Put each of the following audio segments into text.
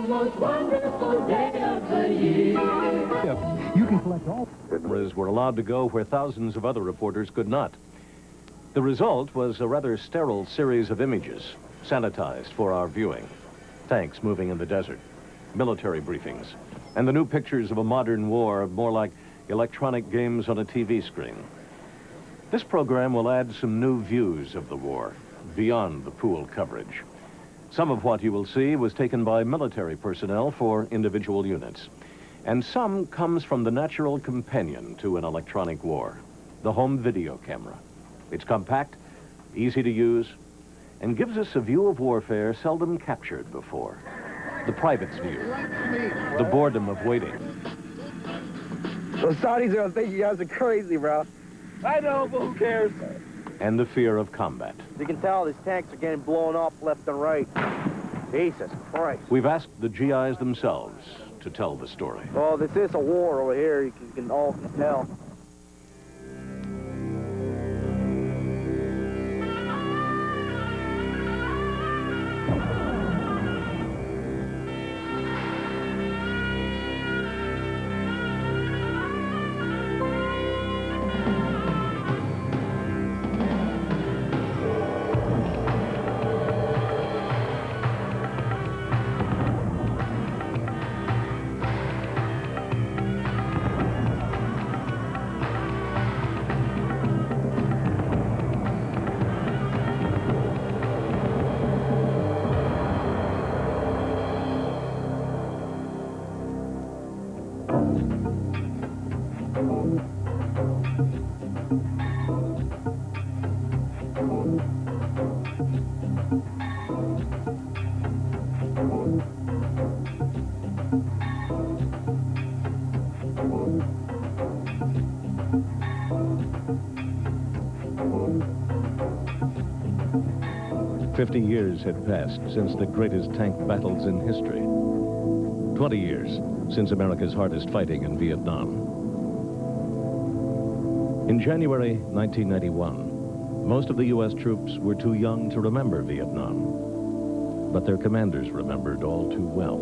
most wonderful day of the year. You can collect all. Cameras were allowed to go where thousands of other reporters could not. The result was a rather sterile series of images, sanitized for our viewing. Tanks moving in the desert, military briefings, and the new pictures of a modern war, more like electronic games on a TV screen. This program will add some new views of the war, beyond the pool coverage. Some of what you will see was taken by military personnel for individual units, and some comes from the natural companion to an electronic war, the home video camera. It's compact, easy to use, and gives us a view of warfare seldom captured before. The private's view, the boredom of waiting. Those Saudis are gonna think you guys are crazy, bro. I know, but who cares? And the fear of combat. You can tell these tanks are getting blown up left and right. Jesus Christ. We've asked the GIs themselves to tell the story. Well, this is a war over here, you can all tell. "50 years had passed since the greatest tank battles in history. 20 years since America's hardest fighting in Vietnam. In January 1991, most of the U.S. troops were too young to remember Vietnam, but their commanders remembered all too well.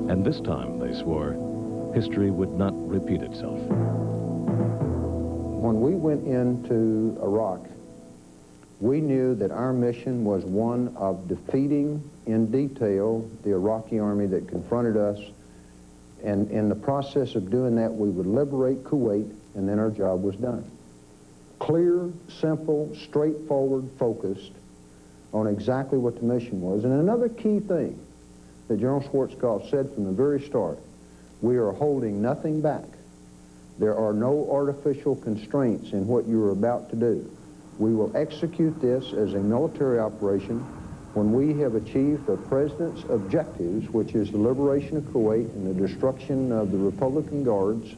And this time, they swore, history would not repeat itself. When we went into Iraq, we knew that our mission was one of defeating in detail the Iraqi army that confronted us, and in the process of doing that, we would liberate Kuwait, and then our job was done. Clear, simple, straightforward, focused on exactly what the mission was. And another key thing that General Schwarzkopf said from the very start, we are holding nothing back. There are no artificial constraints in what you are about to do. We will execute this as a military operation when we have achieved the President's objectives, which is the liberation of Kuwait and the destruction of the Republican Guards.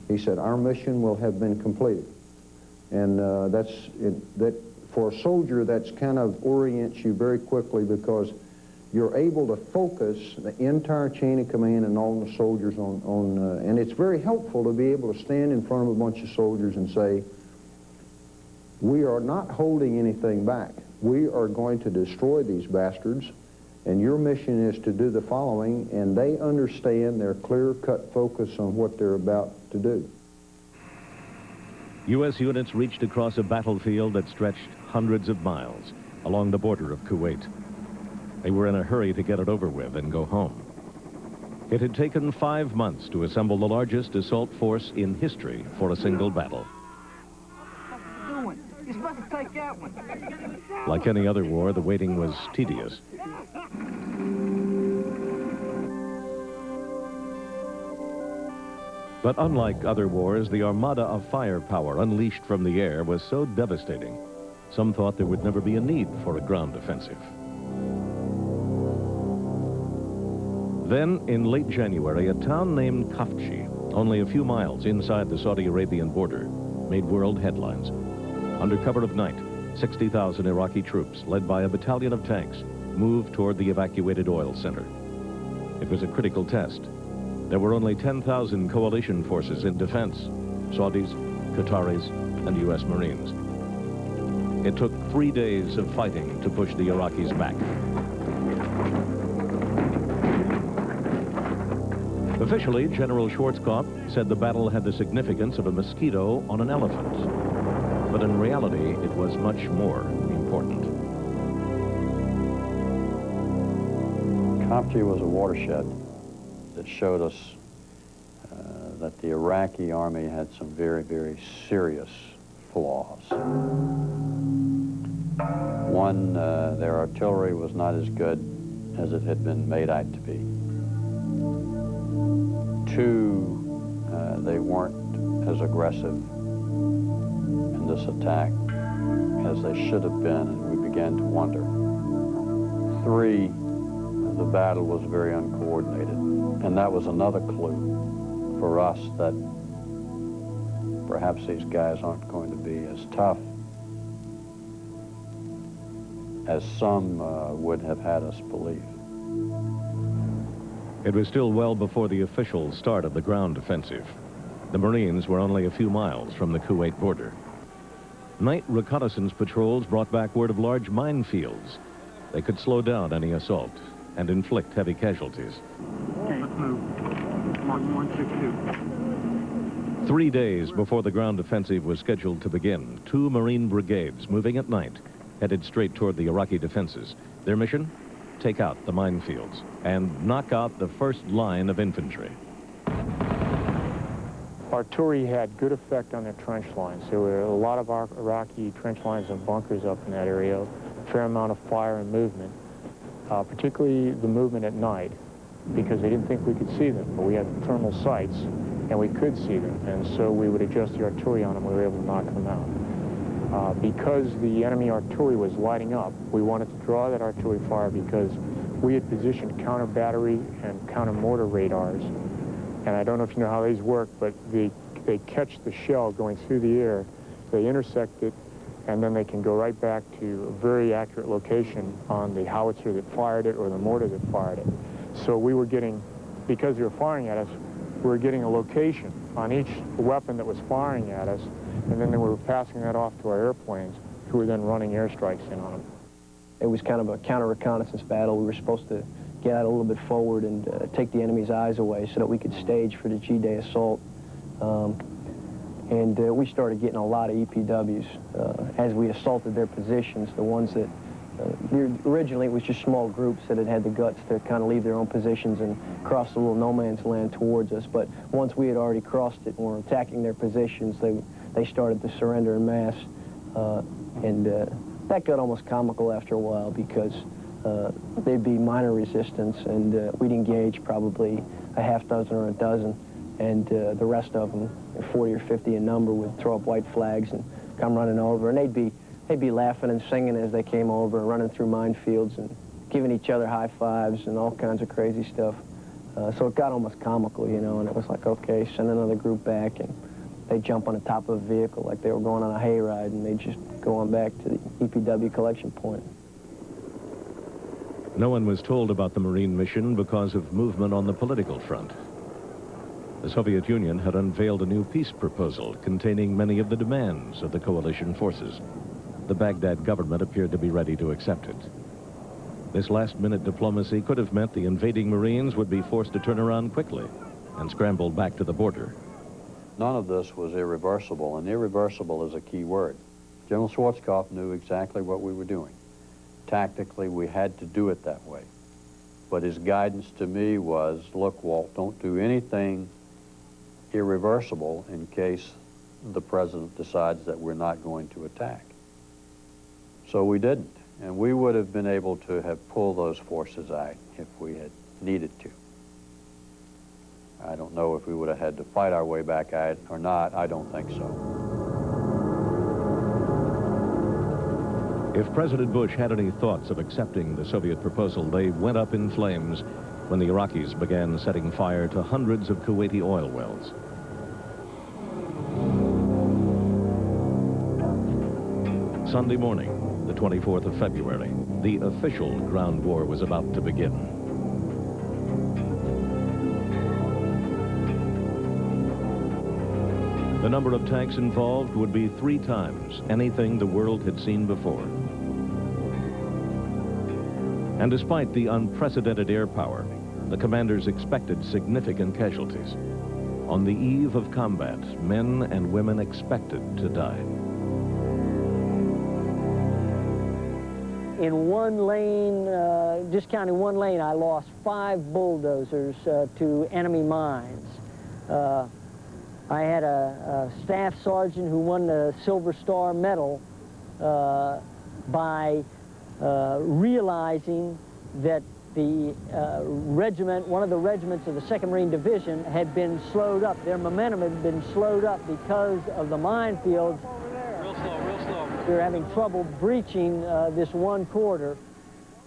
He said, our mission will have been completed. And that for a soldier, that's kind of orients you very quickly, because you're able to focus the entire chain of command and all the soldiers and it's very helpful to be able to stand in front of a bunch of soldiers and say, we are not holding anything back. We are going to destroy these bastards, and your mission is to do the following, and they understand their clear-cut focus on what they're about to do. U.S. units reached across a battlefield that stretched hundreds of miles along the border of Kuwait. They were in a hurry to get it over with and go home. It had taken 5 months to assemble the largest assault force in history for a single battle. You're supposed to take that one. Like any other war, the waiting was tedious. But unlike other wars, the armada of firepower unleashed from the air was so devastating, some thought there would never be a need for a ground offensive. Then, in late January, a town named Kafchi, only a few miles inside the Saudi Arabian border, made world headlines. Under cover of night, 60,000 Iraqi troops, led by a battalion of tanks, moved toward the evacuated oil center. It was a critical test. There were only 10,000 coalition forces in defense, Saudis, Qataris, and U.S. Marines. It took 3 days of fighting to push the Iraqis back. Officially, General Schwarzkopf said the battle had the significance of a mosquito on an elephant. But in reality, it was much more important. Khafji was a watershed that showed us that the Iraqi army had some very, very serious flaws. One, their artillery was not as good as it had been made out to be. Two, they weren't as aggressive in this attack as they should have been, and we began to wonder. Three, the battle was very uncoordinated, and that was another clue for us that perhaps these guys aren't going to be as tough as some would have had us believe. It was still well before the official start of the ground offensive. The Marines were only a few miles from the Kuwait border. Night reconnaissance patrols brought back word of large minefields. They could slow down any assault and inflict heavy casualties. Okay, let's move. Mark 162. 3 days before the ground offensive was scheduled to begin, 2 Marine brigades moving at night headed straight toward the Iraqi defenses. Their mission? Take out the minefields and knock out the first line of infantry. Artillery had good effect on their trench lines. There were a lot of Iraqi trench lines and bunkers up in that area, a fair amount of fire and movement, particularly the movement at night, because they didn't think we could see them, but we had thermal sights and we could see them, and so we would adjust the artillery on them. We were able to knock them out. Because the enemy artillery was lighting up, we wanted to draw that artillery fire because we had positioned counter battery and counter mortar radars. And I don't know if you know how these work, but they catch the shell going through the air, they intersect it, and then they can go right back to a very accurate location on the howitzer that fired it or the mortar that fired it. So we were getting, because they were firing at us, we were getting a location on each weapon that was firing at us, and then we were passing that off to our airplanes, who were then running airstrikes in on them. It was kind of a counter-reconnaissance battle. We were supposed to get out a little bit forward and take the enemy's eyes away so that we could stage for the G-Day assault. We started getting a lot of EPWs as we assaulted their positions, the ones that originally it was just small groups that had the guts to kind of leave their own positions and cross the little no man's land towards us. But once we had already crossed it and were attacking their positions, they started to surrender en masse. That got almost comical after a while because there'd be minor resistance, and we'd engage probably a half dozen or a dozen, and the rest of them, 40 or 50 in number, would throw up white flags and come running over, and they'd be laughing and singing as they came over and running through minefields and giving each other high fives and all kinds of crazy stuff. So it got almost comical, you know, and it was like, okay, send another group back, and they'd jump on the top of a vehicle like they were going on a hayride, and they'd just go on back to the EPW collection point. No one was told about the Marine mission because of movement on the political front. The Soviet Union had unveiled a new peace proposal containing many of the demands of the coalition forces. The Baghdad government appeared to be ready to accept it. This last-minute diplomacy could have meant the invading Marines would be forced to turn around quickly and scramble back to the border. None of this was irreversible, and irreversible is a key word. General Schwarzkopf knew exactly what we were doing. Tactically, we had to do it that way. But his guidance to me was, look, Walt, don't do anything irreversible in case the president decides that we're not going to attack. So we didn't, and we would have been able to have pulled those forces out if we had needed to. I don't know if we would have had to fight our way back out or not. I don't think so. If President Bush had any thoughts of accepting the Soviet proposal, they went up in flames when the Iraqis began setting fire to hundreds of Kuwaiti oil wells. Sunday morning, the 24th of February, the official ground war was about to begin. The number of tanks involved would be 3 times anything the world had seen before. And despite the unprecedented air power, The commanders expected significant casualties. On the eve of combat, men and women expected to die. In one lane, just counting one lane, I lost 5 bulldozers to enemy mines. I had a staff sergeant who won the Silver Star Medal by realizing that the regiment, one of the regiments of the 2nd Marine Division, had been slowed up. Their momentum had been slowed up because of the minefields. Real slow, real slow. We were having trouble breaching this one quarter.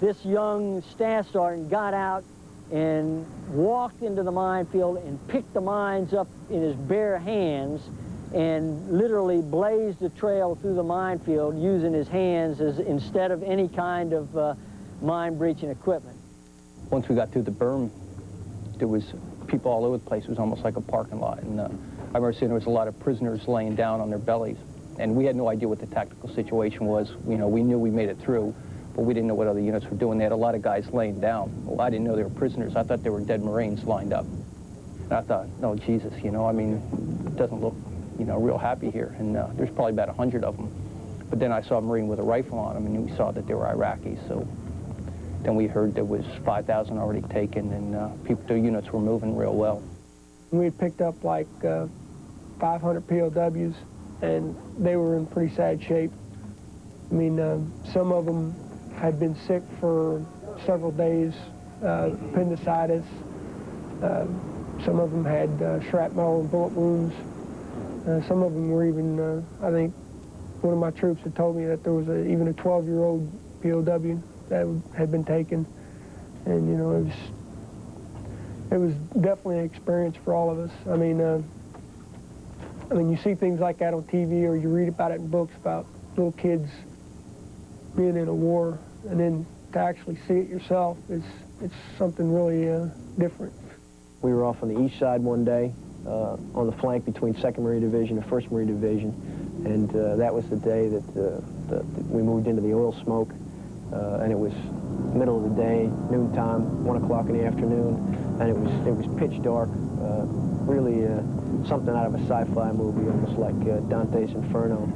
This young staff sergeant got out and walked into the minefield and picked the mines up in his bare hands and literally blazed a trail through the minefield using his hands as instead of any kind of mine breaching equipment. Once we got through the berm, there was people all over the place. It was almost like a parking lot. And I remember seeing there was a lot of prisoners laying down on their bellies. And we had no idea what the tactical situation was. You know, we knew we made it through, but we didn't know what other units were doing. They had a lot of guys laying down. Well, I didn't know they were prisoners. I thought they were dead Marines lined up. And I thought, no, Jesus, you know, I mean, it doesn't look, you know, real happy here. And there's probably about 100 of them. But then I saw a Marine with a rifle on him, and we saw that they were Iraqis. So then we heard there was 5,000 already taken, and their units were moving real well. We had picked up like 500 POWs, and they were in pretty sad shape. I mean, some of them had been sick for several days, appendicitis. Some of them had shrapnel and bullet wounds. Some of them were even, I think, one of my troops had told me that there was even a 12-year-old POW that had been taken. And, you know, it was definitely an experience for all of us. I mean, you see things like that on TV, or you read about it in books about little kids being in a war, and then to actually see it yourself, it's something really different. We were off on the east side one day, on the flank between 2nd Marine Division and 1st Marine Division, and that was the day that we moved into the oil smoke, and it was middle of the day, noontime, 1 o'clock in the afternoon, and it was pitch dark, really something out of a sci-fi movie, almost like Dante's Inferno.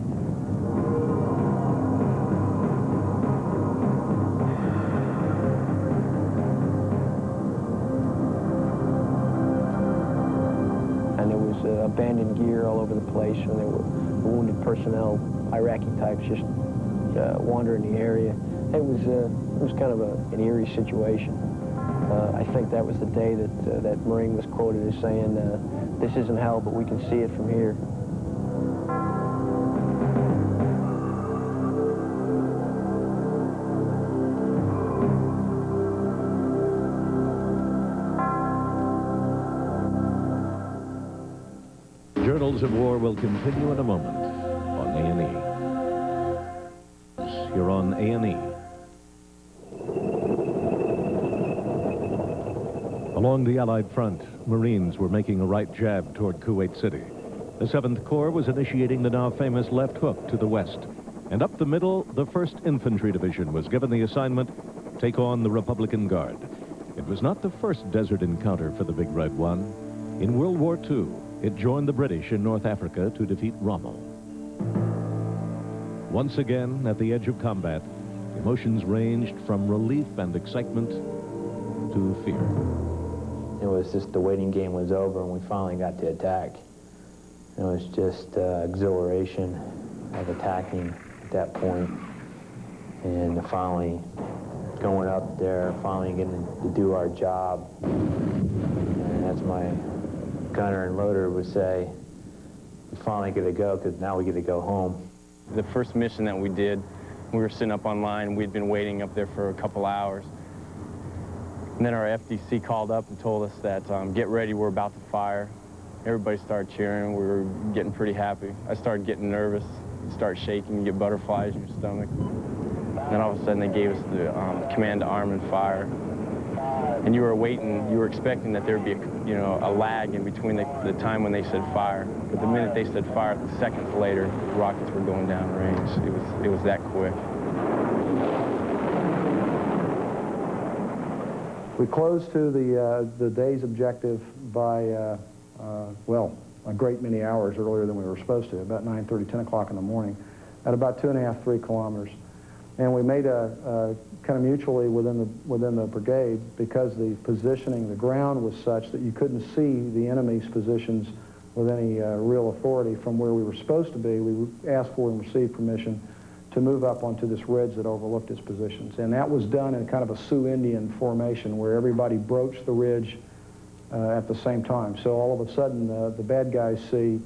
And there was abandoned gear all over the place, and there were wounded personnel, Iraqi types, just wandering the area. It was kind of an eerie situation. I think that was the day that Marine was quoted as saying, "This isn't hell, but we can see it from here." Journals of War will continue in a moment on A&E. You're on A&E. Along the Allied front, Marines were making a right jab toward Kuwait City. The 7th Corps was initiating the now famous left hook to the west. And up the middle, the 1st Infantry Division was given the assignment to take on the Republican Guard. It was not the first desert encounter for the Big Red One. In World War II, it joined the British in North Africa to defeat Rommel. Once again, at the edge of combat, emotions ranged from relief and excitement to fear. It was just the waiting game was over and we finally got to attack. It was just exhilaration of attacking at that point, and finally going up there, finally getting to do our job. And as my gunner and loader would say, we finally get to go because now we get to go home. The first mission that we did, we were sitting up on line. We'd been waiting up there for a couple hours. And then our FDC called up and told us that, get ready, we're about to fire. Everybody started cheering. We were getting pretty happy. I started getting nervous. You start shaking, you get butterflies in your stomach. And then all of a sudden they gave us the command to arm and fire. And you were waiting, you were expecting that there would be a lag in between the time when they said fire. But the minute they said fire, seconds later, the rockets were going down range. It was that quick. We closed to the day's objective by, well, a great many hours earlier than we were supposed to, about 9:30, 10 o'clock in the morning, at about 2.5, 3 kilometers. And we made a kind of mutually within the brigade, because the positioning, the ground was such that you couldn't see the enemy's positions with any real authority from where we were supposed to be. We asked for and received permission to move up onto this ridge that overlooked its positions. And that was done in kind of a Sioux Indian formation where everybody broached the ridge at the same time. So all of a sudden, the bad guys see,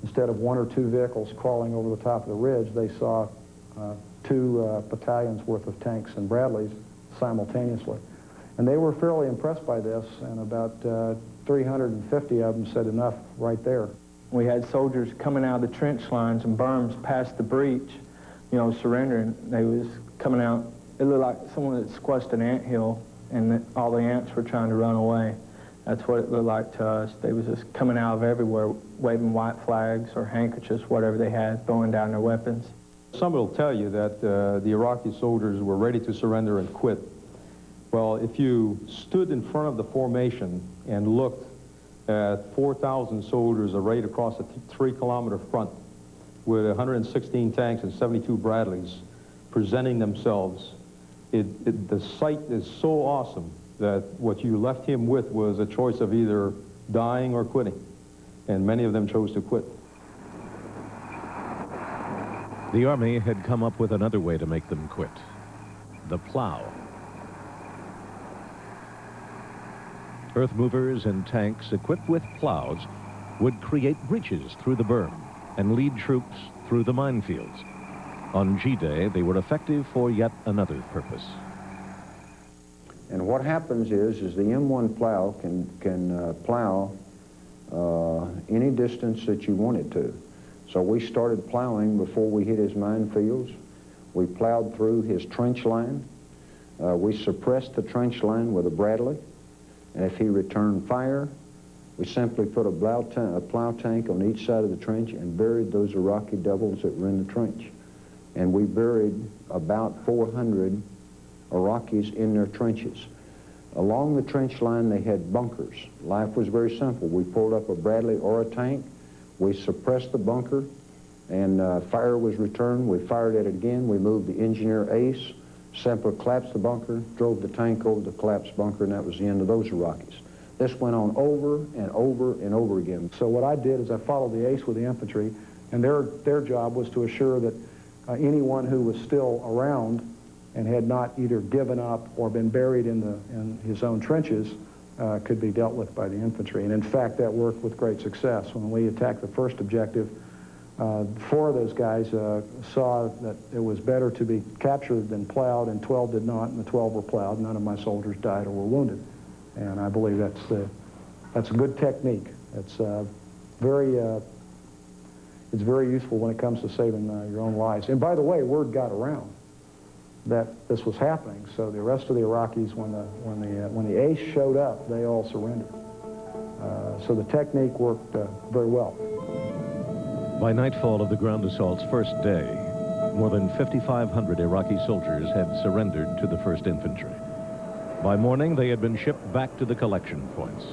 instead of 1 or 2 vehicles crawling over the top of the ridge, they saw 2 battalions worth of tanks and Bradleys simultaneously. And they were fairly impressed by this, and about 350 of them said enough right there. We had soldiers coming out of the trench lines and berms past the breach, you know, surrendering. They was coming out, it looked like someone that squashed an anthill and all the ants were trying to run away. That's what it looked like to us. They was just coming out of everywhere, waving white flags or handkerchiefs, whatever they had, throwing down their weapons. Some will tell you that the Iraqi soldiers were ready to surrender and quit. Well, if you stood in front of the formation and looked at 4,000 soldiers arrayed across a 3-kilometer front with 116 tanks and 72 Bradleys presenting themselves, the sight is so awesome that what you left him with was a choice of either dying or quitting. And many of them chose to quit. The Army had come up with another way to make them quit: the plow. Earth movers and tanks equipped with plows would create breaches through the berm and lead troops through the minefields. On G-Day, they were effective for yet another purpose. And what happens is the M1 plow can plow any distance that you want it to. So we started plowing before we hit his minefields. We plowed through his trench line. We suppressed the trench line with a Bradley. And if he returned fire, we simply put a plow tank on each side of the trench and buried those Iraqi devils that were in the trench. And we buried about 400 Iraqis in their trenches. Along the trench line, they had bunkers. Life was very simple. We pulled up a Bradley or a tank. We suppressed the bunker, and fire was returned. We fired at it again. We moved the engineer ace, simply collapsed the bunker, drove the tank over the collapsed bunker, and that was the end of those Iraqis. This went on over and over and over again. So what I did is I followed the ace with the infantry, and their job was to assure that anyone who was still around and had not either given up or been buried in his own trenches could be dealt with by the infantry. And in fact, that worked with great success. When we attacked the first objective, 4 of those guys saw that it was better to be captured than plowed, and 12 did not, and the 12 were plowed. None of my soldiers died or were wounded. And I believe that's a good technique. It's very useful when it comes to saving your own lives. And by the way, word got around that this was happening. So the rest of the Iraqis, when the ace showed up, they all surrendered. So the technique worked very well. By nightfall of the ground assault's first day, more than 5,500 Iraqi soldiers had surrendered to the 1st Infantry. By morning, they had been shipped back to the collection points.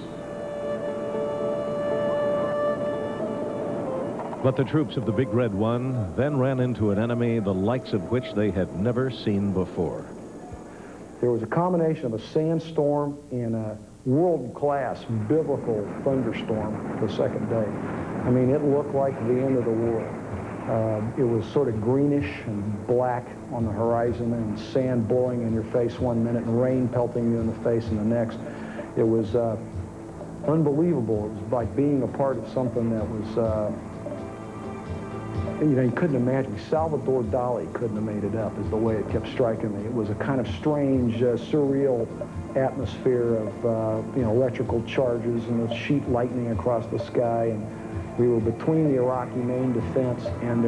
But the troops of the Big Red One then ran into an enemy the likes of which they had never seen before. There was a combination of a sandstorm and a world-class biblical thunderstorm the second day. I mean, it looked like the end of the world. It was sort of greenish and black on the horizon, and sand blowing in your face one minute and rain pelting you in the face in the next. It was unbelievable. It was like being a part of something that was, you know, you couldn't imagine. Salvador Dali couldn't have made it up, is the way it kept striking me. It was a kind of strange, surreal atmosphere of, you know, electrical charges and the sheet lightning across the sky. And we were between the Iraqi main defense and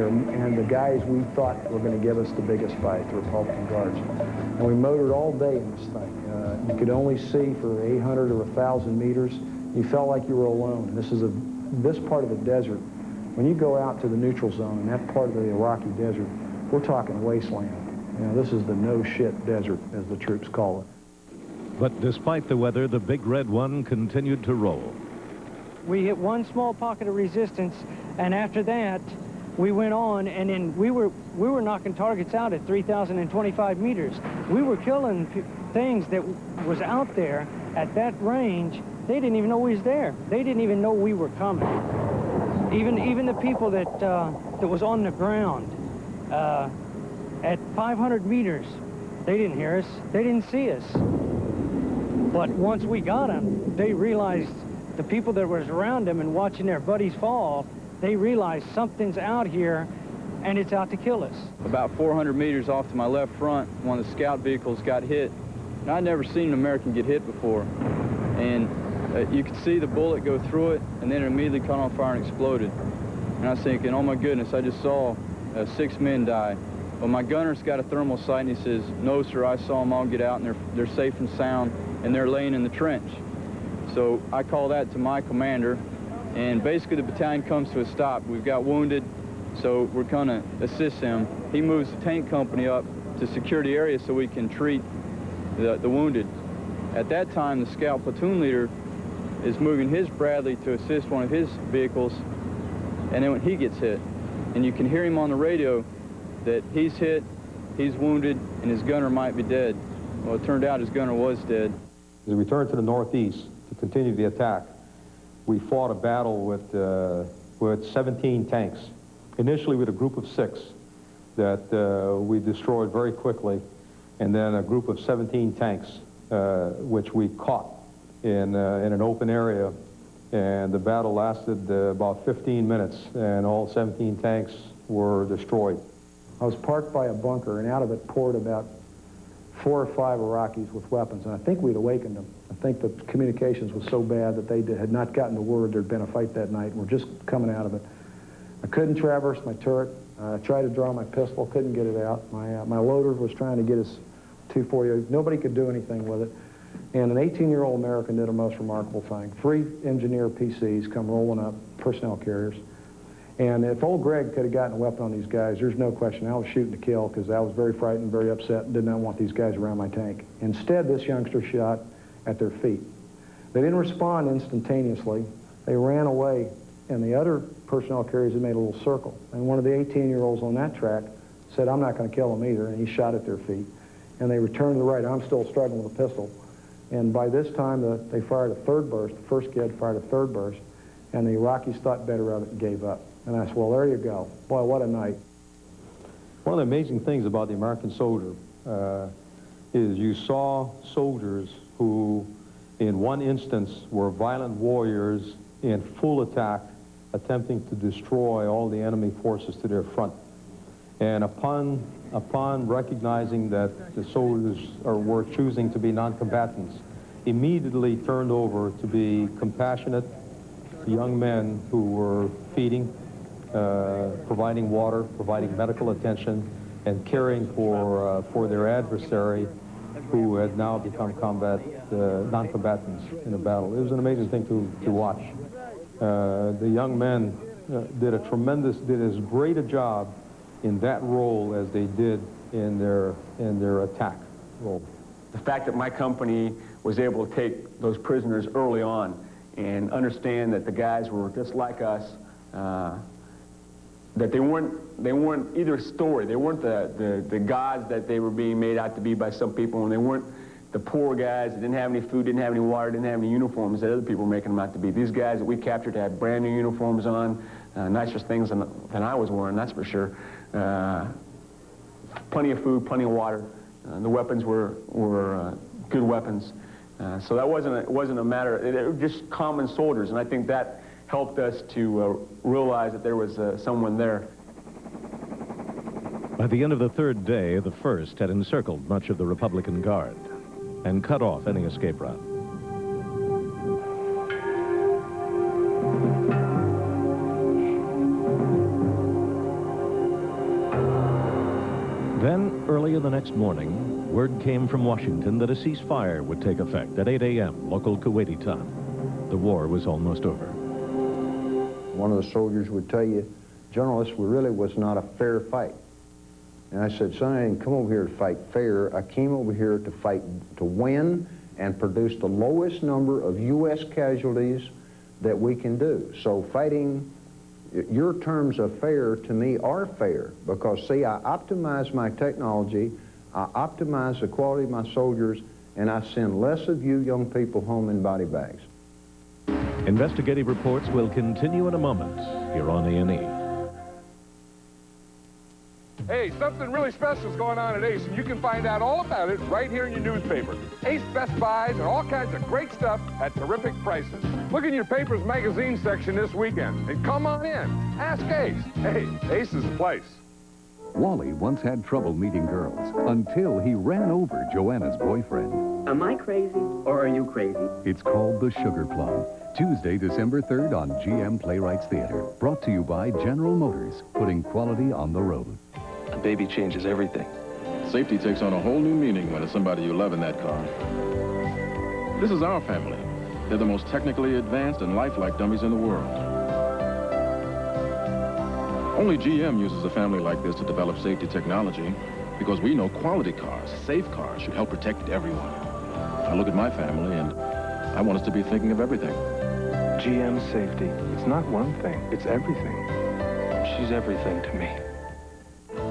the guys we thought were going to give us the biggest fight, the Republican Guards. And we motored all day in this thing. You could only see for 800 or 1,000 meters. You felt like you were alone. This part of the desert, when you go out to the neutral zone in that part of the Iraqi desert, we're talking wasteland. You know, this is the no-shit desert, as the troops call it. But despite the weather, the Big Red One continued to roll. We hit one small pocket of resistance, and after that, we went on, and then we were knocking targets out at 3,025 meters. We were killing things that was out there at that range. They didn't even know we was there. They didn't even know we were coming. Even the people that was on the ground at 500 meters, they didn't hear us. They didn't see us. But once we got them, they realized, the people that was around them and watching their buddies fall, they realized something's out here and it's out to kill us. About 400 meters off to my left front, one of the scout vehicles got hit. And I'd never seen an American get hit before. And you could see the bullet go through it, and then it immediately caught on fire and exploded. And I was thinking, oh my goodness, I just saw 6 men die. Well, my gunner's got a thermal sight, and he says, no, sir, I saw them all get out, and they're safe and sound, and they're laying in the trench. So I call that to my commander, and basically the battalion comes to a stop. We've got wounded, so we're going to assist him. He moves the tank company up to secure the area so we can treat the wounded. At that time, the scout platoon leader is moving his Bradley to assist one of his vehicles, and then when he gets hit, and you can hear him on the radio that he's hit, he's wounded, and his gunner might be dead. Well, it turned out his gunner was dead. As we turned to the northeast to continue the attack, we fought a battle with 17 tanks. Initially with a group of 6 that we destroyed very quickly, and then a group of 17 tanks which we caught in an open area, and the battle lasted about 15 minutes, and all 17 tanks were destroyed. I was parked by a bunker, and out of it poured about 4 or 5 Iraqis with weapons, and I think we'd awakened them. I think the communications was so bad that they had not gotten the word there'd been a fight that night, and we're just coming out of it. I couldn't traverse my turret. I tried to draw my pistol, couldn't get it out. My loader was trying to get his 240. Nobody could do anything with it. And an 18-year-old American did a most remarkable thing. 3 engineer PCs come rolling up, personnel carriers. And if old Greg could have gotten a weapon on these guys, there's no question I was shooting to kill, because I was very frightened, very upset, and did not want these guys around my tank. Instead, this youngster shot at their feet. They didn't respond instantaneously. They ran away, and the other personnel carriers had made a little circle. And one of the 18-year-olds on that track said, I'm not going to kill them either, and he shot at their feet. And they returned to the right. I'm still struggling with a pistol. And by this time, they fired a 3rd burst. The first kid fired a 3rd burst, and the Iraqis thought better of it and gave up. And I said, well, there you go. Boy, what a night. One of the amazing things about the American soldier is you saw soldiers who, in one instance, were violent warriors in full attack, attempting to destroy all the enemy forces to their front. And upon recognizing that the soldiers were choosing to be non-combatants, immediately turned over to be compassionate young men who were feeding, providing water, providing medical attention, and caring for their adversary, who had now become non-combatants in a battle. It was an amazing thing to watch. The young men did as great a job in that role as they did in their attack role. The fact that my company was able to take those prisoners early on and understand that the guys were just like us, that they weren't either story. They weren't the gods that they were being made out to be by some people, and they weren't the poor guys that didn't have any food, didn't have any water, didn't have any uniforms that other people were making them out to be. These guys that we captured had brand new uniforms on, nicer things than I was wearing, that's for sure. Plenty of food, plenty of water. The weapons were good weapons. So that wasn't a matter, they were just common soldiers, and I think that helped us to realize that there was someone there. By the end of the 3rd day, the 1st had encircled much of the Republican Guard and cut off any escape route. Then, early in the next morning, word came from Washington that a ceasefire would take effect at 8 a.m. local Kuwaiti time. The war was almost over. One of the soldiers would tell you, General, this really was not a fair fight. And I said, son, I didn't come over here to fight fair. I came over here to fight, to win and produce the lowest number of U.S. casualties that we can do. So fighting, your terms of fair to me are fair because, see, I optimize my technology, I optimize the quality of my soldiers, and I send less of you young people home in body bags. Investigative reports will continue in a moment here on A&E. Hey, something really special is going on at Ace, and you can find out all about it right here in your newspaper. Ace Best Buys and all kinds of great stuff at terrific prices. Look in your paper's magazine section this weekend, and come on in. Ask Ace. Hey, Ace is the place. Wally once had trouble meeting girls until he ran over Joanna's boyfriend. Am I crazy, or are you crazy? It's called The Sugar Plum. Tuesday, December 3rd on GM Playwrights Theater. Brought to you by General Motors, putting quality on the road. A baby changes everything. Safety takes on a whole new meaning when it's somebody you love in that car. This is our family. They're the most technically advanced and lifelike dummies in the world. Only GM uses a family like this to develop safety technology because we know quality cars, safe cars, should help protect everyone. I look at my family and I want us to be thinking of everything. GM safety. It's not one thing, it's everything. She's everything to me.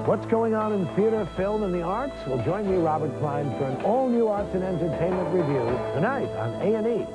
What's going on in theater, film, and the arts? Well, join me, Robert Klein, for an all-new arts and entertainment review tonight on A&E.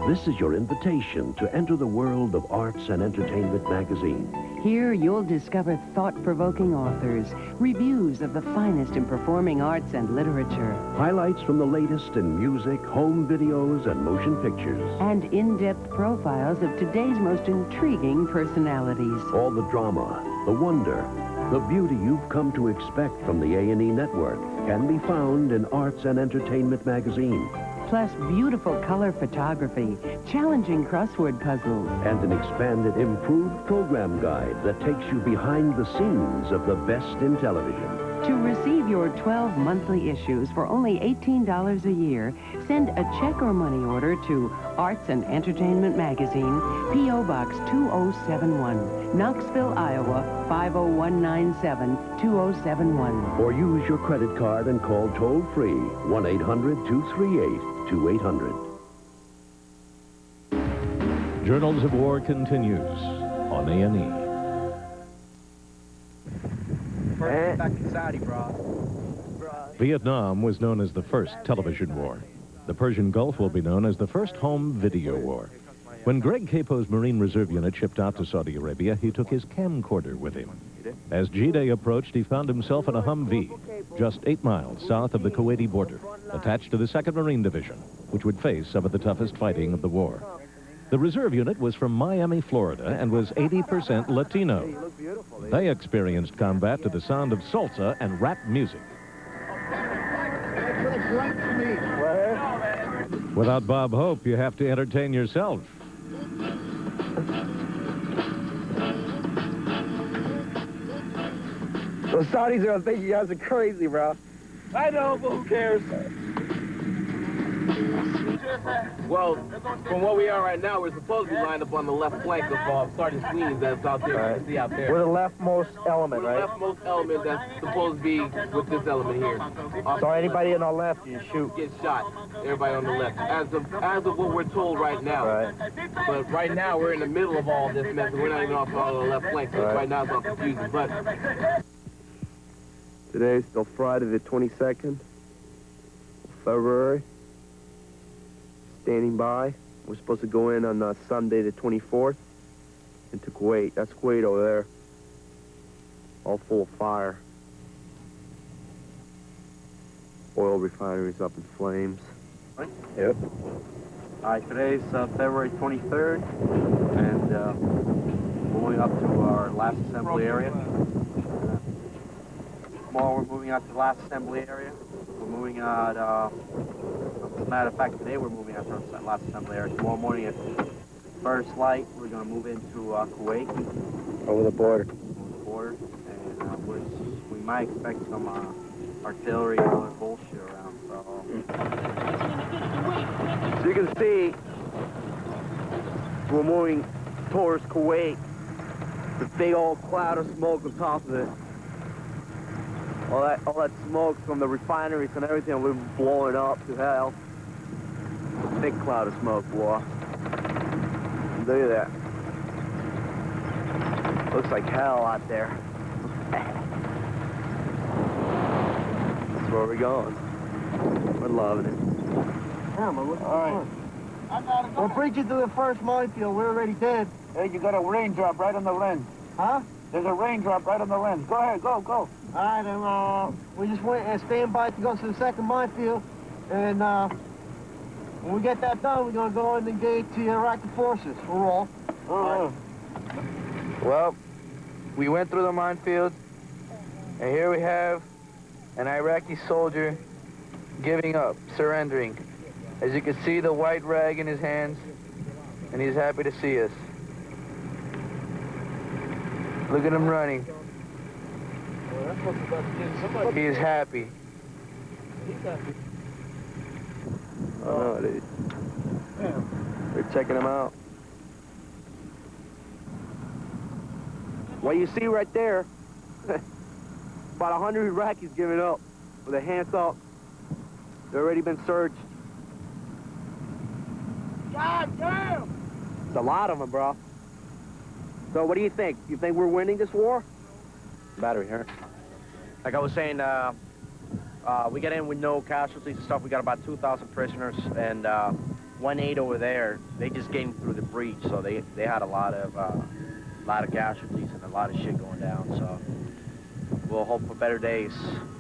This is your invitation to enter the world of Arts and Entertainment magazine. Here you'll discover thought-provoking authors, reviews of the finest in performing arts and literature, Highlights from the latest in music, home videos, and motion pictures. and in-depth profiles of today's most intriguing personalities. All the drama, the wonder, the beauty you've come to expect from the A&E network can be found in Arts and Entertainment magazine. Plus beautiful color photography, challenging crossword puzzles, And an expanded, improved program guide that takes you behind the scenes of the best in television. To receive your 12 monthly issues for only $18 a year, send a check or money order to Arts and Entertainment Magazine, P.O. Box 2071, Knoxville, Iowa, 50197, 2071. Or use your credit card and call toll-free 1-800-238-2800. Journals of War continues on A&E. Back in Saudi, bro. Vietnam was known as the first television war. The Persian Gulf will be known as the first home video war. When Greg Capo's Marine Reserve Unit shipped out to Saudi Arabia, he took his camcorder with him. As G-Day approached, he found himself in a Humvee, just 8 miles south of the Kuwaiti border, attached to the 2nd Marine Division, which would face some of the toughest fighting of the war. The reserve unit was from Miami, Florida, and was 80% Latino. They experienced combat to the sound of salsa and rap music. Without Bob Hope, you have to entertain yourself. Those Saudis are gonna think you guys are crazy, bro. I know, but who cares? Well, from where we are right now, we're supposed to be lined up on the left flank of Sergeant Sweeney's that's out there. You can see out there. We're the leftmost element, We're right? the leftmost element that's supposed to be with this element here. So anybody on our left, you shoot. Gets shot. Everybody on the left. As of what we're told right now. Right. But right now, we're in the middle of all this mess, and we're not even off on the left flank, so right now it's all confusing. But Today's still Friday the 22nd of February. Standing by. We're supposed to go in on Sunday the 24th into Kuwait. That's Kuwait over there. All full of fire. Oil refineries up in flames. Yep. All right, today's February 23rd, and going up to our last assembly area. Tomorrow we're moving out to the last assembly area. We're moving out, as a matter of fact, today we're moving out to our last assembly area. Tomorrow morning at first light, we're going to move into Kuwait. Over the border. Over the border, and we might expect some artillery and other bullshit around, so... So you can see, we're moving towards Kuwait. The big old cloud of smoke on top of it. All that smoke from the refineries and everything, we're blowing up to hell. Big cloud of smoke, boy. Look at that. Looks like hell out there. That's where we're going. We're loving it. All right. We're preaching to the first minefield. We're already dead. Hey, you got a raindrop right on the lens. Huh? There's a raindrop right on the lens. Go ahead, go. All right, and we just went and stand by to go to the second minefield. And when we get that done, we're going to go and engage the Iraqi forces. We're all. Well, we went through the minefield, and here we have an Iraqi soldier giving up, surrendering. As you can see, the white rag in his hands, and he's happy to see us. Look at him running. He's happy. Oh, dude. They're checking him out. What you see right there, about 100 Iraqis giving up with their hands up. They've already been searched. God damn! It's a lot of them, bro. So what do you think? You think we're winning this war? Battery here. Like I was saying, we got in with no casualties and stuff. We got about 2,000 prisoners, and 1-8 over there, they just came through the breach, so they had a lot of casualties and a lot of shit going down. So we'll hope for better days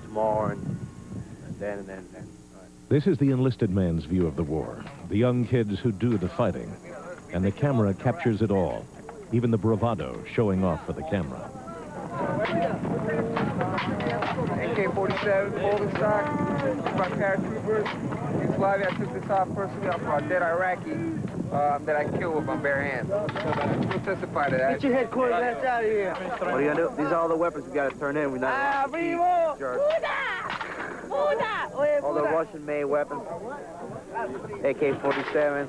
tomorrow and then. This is the enlisted man's view of the war, the young kids who do the fighting. And the camera captures it all, even the bravado showing off for the camera. AK-47, folding stock, my paratroopers. In Slavia, I took this off personally off a dead Iraqi that I killed with my bare hands. We'll testify to that. Get your headquarters ass out of here. What are you gonna do? These are all the weapons we gotta turn in. We're not all the Russian-made weapons. AK-47s,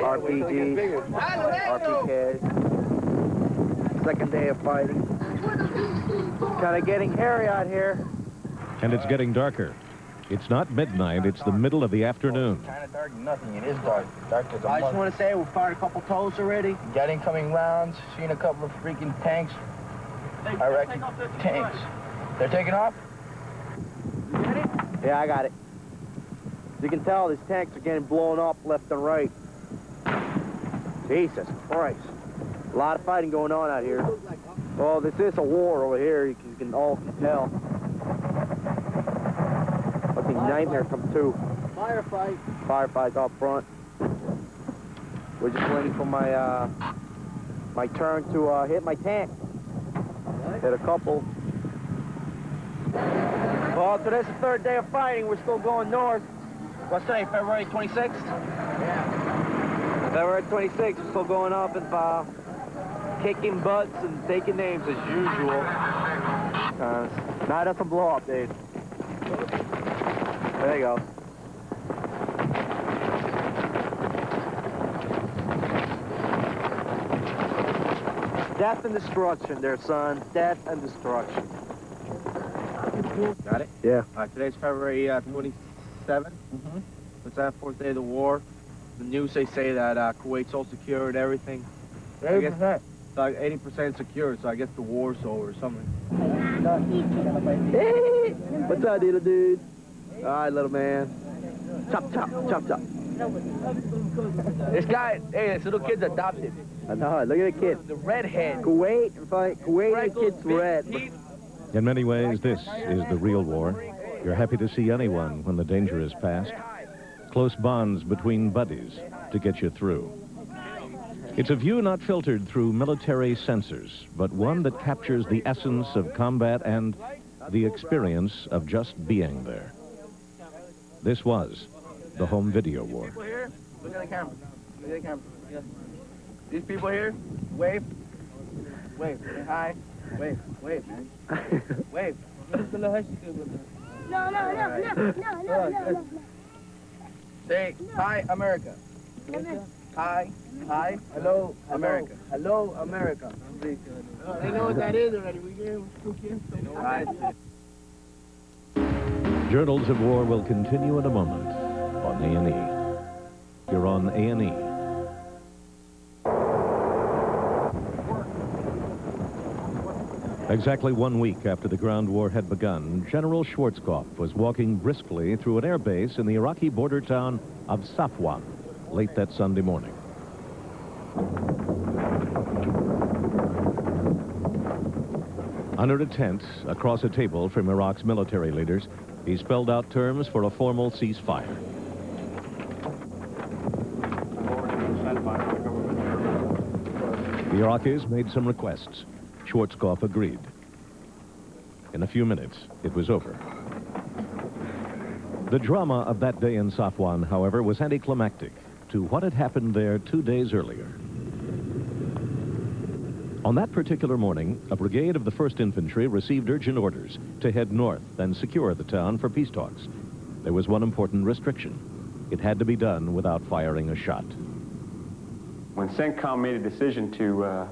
RPGs, RPKs. Second day of fighting. Kind of getting hairy out here. And it's getting darker. It's not midnight, it's the middle of the afternoon. Kind of dark, nothing. It is dark. Dark as a I just want to say we fired a couple toes already. Got incoming rounds. Seen a couple of freaking tanks. Iraqi tanks. They're taking off? You get it? Yeah, I got it. You can tell these tanks are getting blown up left and right. Jesus Christ. A lot of fighting going on out here. Well, this is a war over here. You can all tell. Fucking nightmare come true. Firefight. Firefights up front. We're just waiting for my my turn to hit my tank. Hit a couple. Well, today's the third day of fighting. We're still going north. What's today, February 26th? Yeah. February 26th, we're still going up and kicking butts and taking names as usual. Night of some blow-up, dude. There you go. Death and destruction there, son. Death and destruction. Got it? Yeah. Today's February 27th. Mm-hmm. It's that fourth day of the war. The news, they say that Kuwait's all secured, everything. 80%. It's like 80% secure, so I guess the war's over or something. Hey! What's up, little dude? All right, little man. Chop, chop, chop, chop. This guy, hey, this little kid's adopted. I know, look at the kid. The redhead. Kuwait, the kid's red. In many ways, this is the real war. You're happy to see anyone when the danger is past. Close bonds between buddies to get you through. It's a view not filtered through military censors, but one that captures the essence of combat and the experience of just being there. This was the home video war. People here, look at the camera. Look at the camera. Yeah. These people here, wave. Wave. Say hi. Wave. Wave, man. Wave. No. Say hi, America. Hi. Hello, America. Hello, America. They know what that is already. We gave them 2 kids. Journals of War will continue in a moment on A&E. You're on A&E. Exactly 1 week after the ground war had begun, General Schwarzkopf was walking briskly through an air base in the Iraqi border town of Safwan late that Sunday morning. Under a tent, across a table from Iraq's military leaders, he spelled out terms for a formal ceasefire. The Iraqis made some requests. Schwarzkopf agreed. In a few minutes, it was over. The drama of that day in Safwan, however, was anticlimactic to what had happened there 2 days earlier. On that particular morning, a brigade of the 1st Infantry received urgent orders to head north and secure the town for peace talks. There was one important restriction. It had to be done without firing a shot. When CENTCOM made a decision to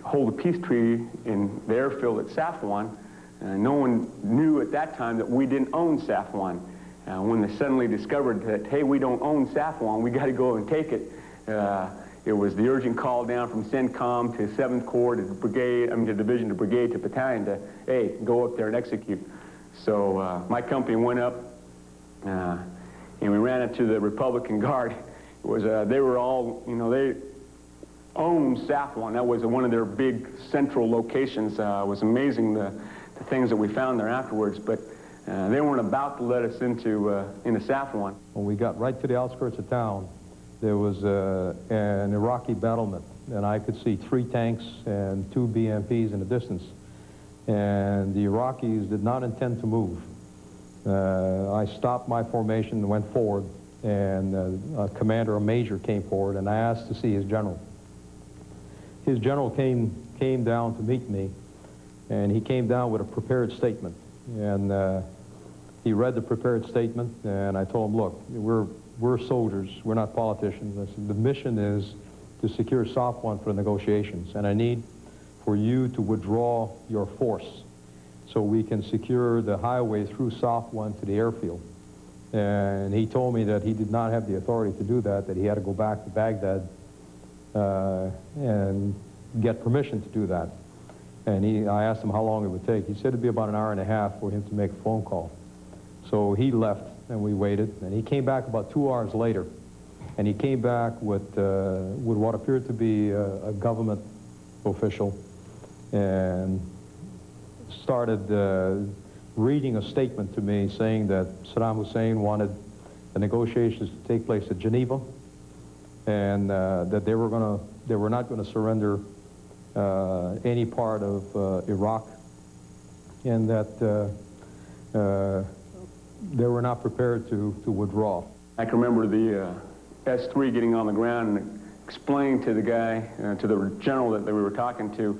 hold a peace treaty in the airfield at Safwan, no one knew at that time that we didn't own Safwan. When they suddenly discovered that, hey, we don't own Safwan, we got to go and take it, it was the urgent call down from CENTCOM to 7th Corps to brigade, to division to brigade to battalion to, hey, go up there and execute. So my company went up and we ran into the Republican Guard. It was, they were all, they owned Safwan. That was one of their big central locations. It was amazing the things that we found there afterwards, but they weren't about to let us into Safwan. When we got right to the outskirts of town, there was an Iraqi battlement, and I could see 3 tanks and 2 BMPs in the distance. And the Iraqis did not intend to move. I stopped my formation and went forward, and a commander, a major, came forward, and I asked to see his general. His general came down to meet me, and he came down with a prepared statement. And he read the prepared statement, and I told him, look, we're soldiers, we're not politicians. I said, the mission is to secure Safwan for negotiations, and I need for you to withdraw your force so we can secure the highway through Safwan to the airfield. And he told me that he did not have the authority to do that, that he had to go back to Baghdad and get permission to do that. And I asked him how long it would take. He said it'd be about an hour and a half for him to make a phone call. So he left, and we waited, and he came back about 2 hours later, and he came back with what appeared to be a government official, and started reading a statement to me saying that Saddam Hussein wanted the negotiations to take place at Geneva, and that they were not going to surrender any part of Iraq, and that they were not prepared to withdraw. I can remember the S-3 getting on the ground and explaining to the guy, to the general that we were talking to,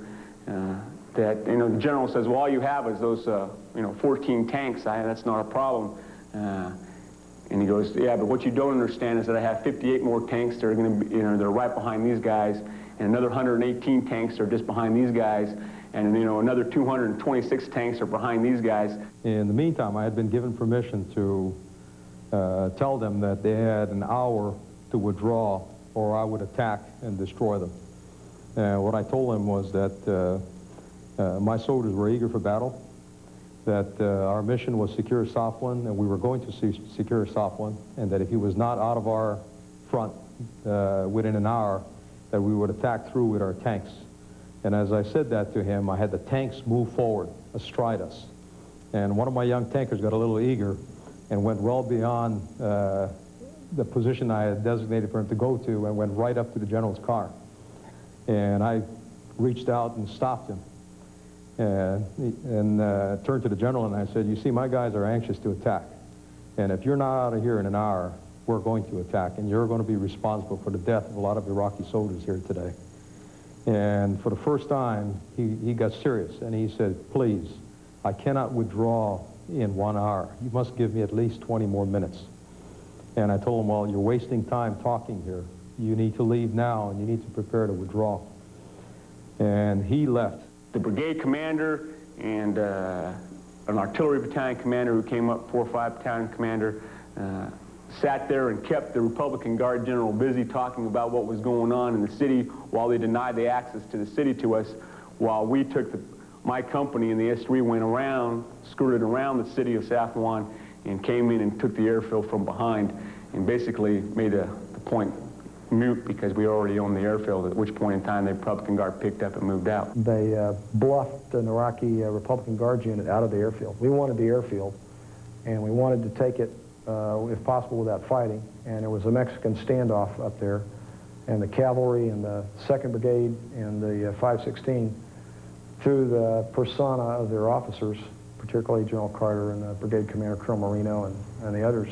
that, the general says, well, all you have is those, 14 tanks. That's not a problem. And he goes, yeah, but what you don't understand is that I have 58 more tanks that are going to be, they're right behind these guys, and another 118 tanks are just behind these guys, and another 226 tanks are behind these guys. In the meantime, I had been given permission to tell them that they had an hour to withdraw, or I would attack and destroy them. What I told them was that my soldiers were eager for battle, that our mission was secure Safwan, and we were going to secure Safwan, and that if he was not out of our front within an hour, that we would attack through with our tanks. And as I said that to him, I had the tanks move forward, astride us. And one of my young tankers got a little eager and went well beyond the position I had designated for him to go to, and went right up to the general's car. And I reached out and stopped him, and turned to the general, and I said, you see, my guys are anxious to attack. And if you're not out of here in an hour, we're going to attack, and you're going to be responsible for the death of a lot of Iraqi soldiers here today. And for the first time, he got serious, and he said, please, I cannot withdraw in 1 hour. You must give me at least 20 more minutes. And I told him, well, you're wasting time talking here. You need to leave now, and you need to prepare to withdraw. And he left. The brigade commander and an artillery battalion commander who came up, 4 or 5 battalion commander, sat there and kept the Republican Guard general busy talking about what was going on in the city while they denied the access to the city to us, while we took my company and the S3 went around, skirted around the city of San Juan and came in and took the airfield from behind and basically made the point moot because we already owned the airfield, at which point in time the Republican Guard picked up and moved out. They bluffed an Iraqi Republican Guards unit out of the airfield. We wanted the airfield, and we wanted to take it, if possible, without fighting. And there was a Mexican standoff up there, and the cavalry and the 2nd Brigade and the 516, through the persona of their officers, particularly General Carter and Brigade Commander Colonel Marino and the others,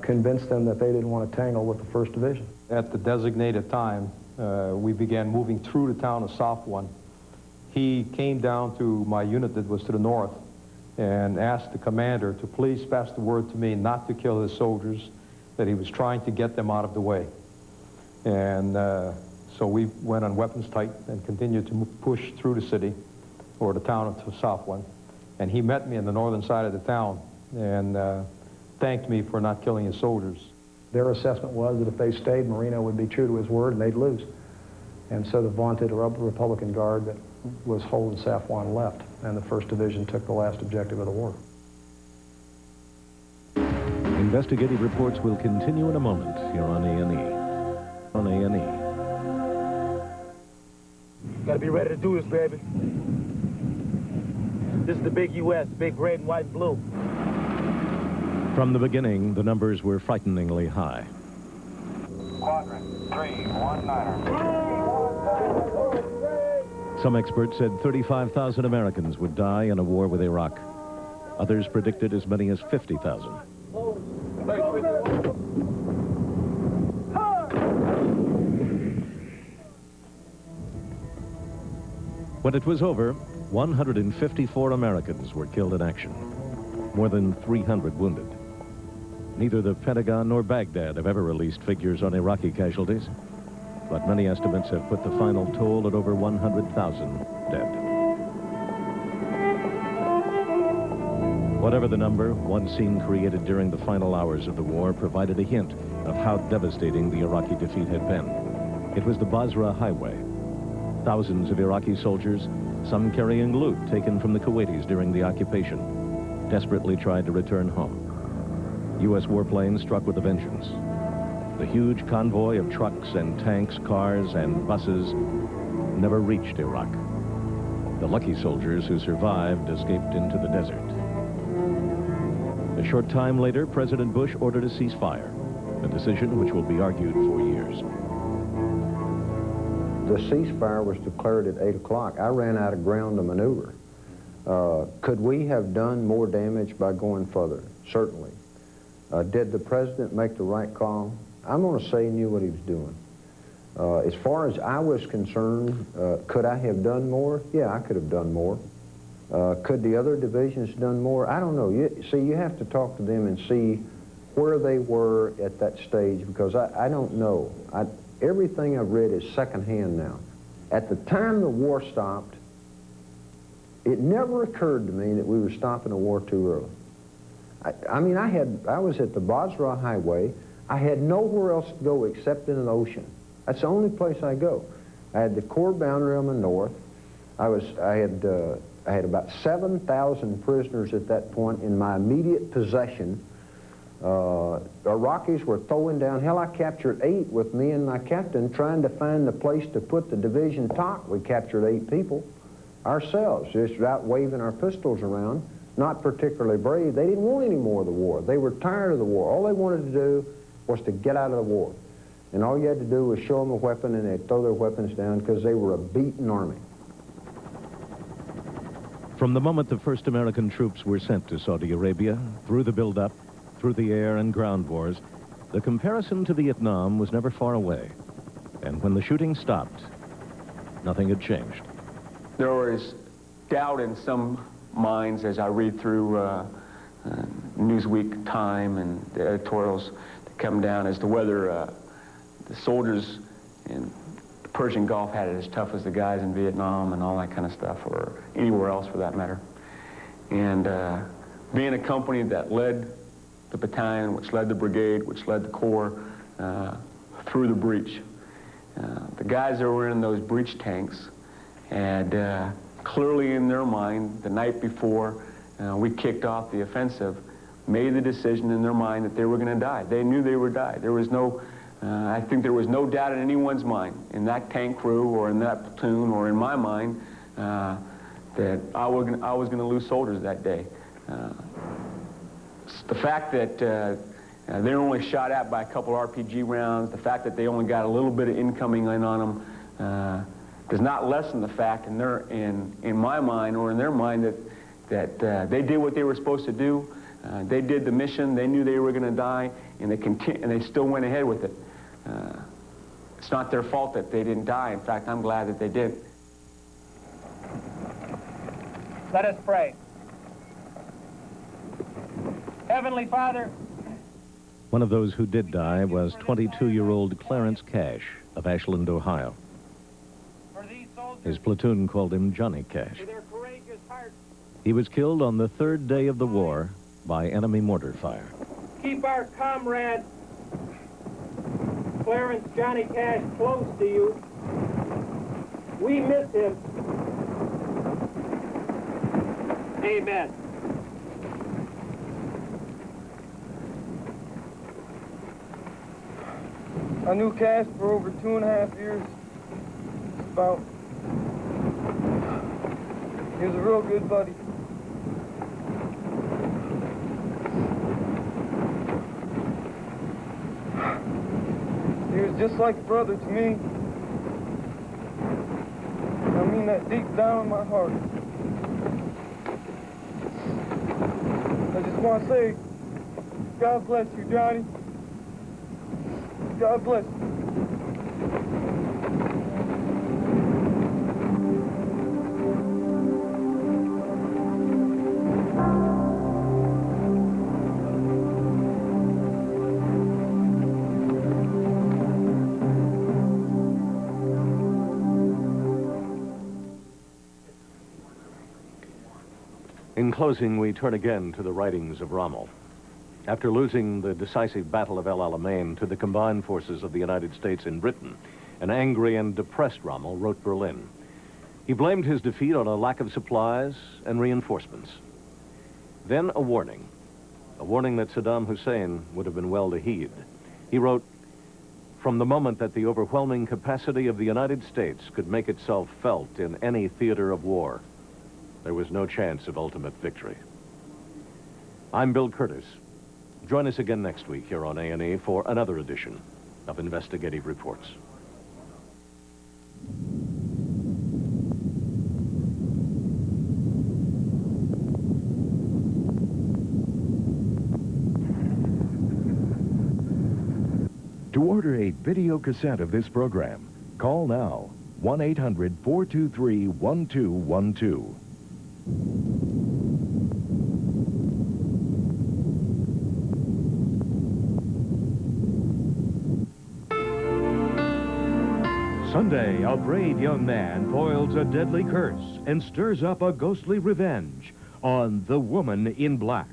convinced them that they didn't want to tangle with the 1st Division. At the designated time, we began moving through the town of South One. He came down to my unit that was to the north and asked the commander to please pass the word to me not to kill his soldiers, that he was trying to get them out of the way. And so we went on weapons tight and continued to push through the city, or the town of South One. And he met me on the northern side of the town and thanked me for not killing his soldiers. Their assessment was that if they stayed, Marino would be true to his word and they'd lose. And so the vaunted Republican Guard that was holding San Juan left, and the 1st Division took the last objective of the war. Investigative reports will continue in a moment here on A&E. On A&E. Gotta be ready to do this, baby. This is the big U.S., big red and white and blue. From the beginning, the numbers were frighteningly high. Quadrant 319er. Some experts said 35,000 Americans would die in a war with Iraq. Others predicted as many as 50,000. When it was over, 154 Americans were killed in action, more than 300 wounded. Neither the Pentagon nor Baghdad have ever released figures on Iraqi casualties, but many estimates have put the final toll at over 100,000 dead. Whatever the number, one scene created during the final hours of the war provided a hint of how devastating the Iraqi defeat had been. It was the Basra Highway. Thousands of Iraqi soldiers, some carrying loot taken from the Kuwaitis during the occupation, desperately tried to return home. U.S. warplanes struck with a vengeance. The huge convoy of trucks and tanks, cars and buses never reached Iraq. The lucky soldiers who survived escaped into the desert. A short time later, President Bush ordered a ceasefire, a decision which will be argued for years. The ceasefire was declared at 8 o'clock. I ran out of ground to maneuver. Could we have done more damage by going further? Certainly. Did the president make the right call? I'm going to say he knew what he was doing. As far as I was concerned, could I have done more? Yeah, I could have done more. Could the other divisions done more? I don't know. You have to talk to them and see where they were at that stage, because I don't know. Everything I've read is secondhand now. At the time the war stopped, it never occurred to me that we were stopping a war too early. I mean, I was at the Basra Highway. I had nowhere else to go except in an ocean. That's the only place I go. I had the Corps boundary on the north. I had about 7,000 prisoners at that point in my immediate possession. Iraqis were throwing down. Hell, I captured 8 with me and my captain trying to find the place to put the division TOC. We captured 8 people ourselves, just out waving our pistols around. Not particularly brave. They didn't want any more of the war. They were tired of the war. All they wanted to do was to get out of the war. And all you had to do was show them a weapon and they'd throw their weapons down because they were a beaten army. From the moment the first American troops were sent to Saudi Arabia, through the buildup, through the air and ground wars, the comparison to Vietnam was never far away. And when the shooting stopped, nothing had changed. There was doubt in some minds as I read through Newsweek, Time, and the editorials that come down as to whether the soldiers in the Persian Gulf had it as tough as the guys in Vietnam and all that kind of stuff, or anywhere else for that matter. And being a company that led the battalion, which led the brigade, which led the corps through the breach, the guys that were in those breach tanks had clearly in their mind, the night before we kicked off the offensive, made the decision in their mind that they were going to die. They knew they would die. There was no, I think there was no doubt in anyone's mind, in that tank crew or in that platoon or in my mind, that I was going to lose soldiers that day. The fact that they were only shot at by a couple RPG rounds, the fact that they only got a little bit of incoming in on them, does not lessen the fact in my mind or in their mind that they did what they were supposed to do. They did the mission. They knew they were going to die, and they still went ahead with it. It's not their fault that they didn't die. In fact, I'm glad that they did. Let us pray. Heavenly Father. One of those who did die was 22-year-old Clarence Cash of Ashland, Ohio. His platoon called him Johnny Cash. He was killed on the third day of the war by enemy mortar fire. Keep our comrade Clarence Johnny Cash close to you. We miss him. Amen. I knew Cash for over 2.5 years. About. He was a real good buddy. He was just like a brother to me. I mean that deep down in my heart. I just want to say, God bless you, Johnny. God bless you. In closing, we turn again to the writings of Rommel. After losing the decisive Battle of El Alamein to the combined forces of the United States in Britain, an angry and depressed Rommel wrote Berlin. He blamed his defeat on a lack of supplies and reinforcements. Then a warning that Saddam Hussein would have been well to heed. He wrote, "From the moment that the overwhelming capacity of the United States could make itself felt in any theater of war, there was no chance of ultimate victory." I'm Bill Curtis. Join us again next week here on A&E for another edition of Investigative Reports. To order a video cassette of this program, call now 1-800-423-1212. Sunday, a brave young man foils a deadly curse and stirs up a ghostly revenge on The Woman in Black.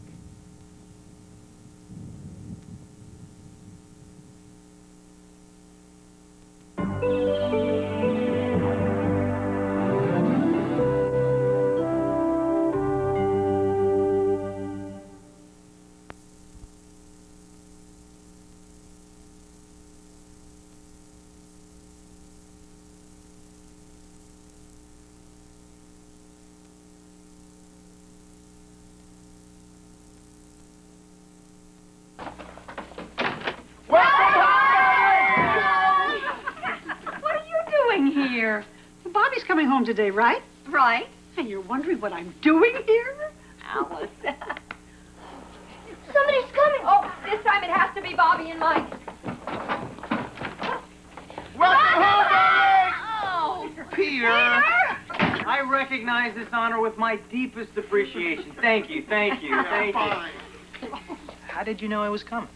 Here. Bobby's coming home today, right? Right. And you're wondering what I'm doing here? Alice. Somebody's coming. Oh, this time it has to be Bobby and Mike. Welcome home, Bobby! Oh, Peter! I recognize this honor with my deepest appreciation. Thank you, thank you, thank you. Fine. How did you know I was coming?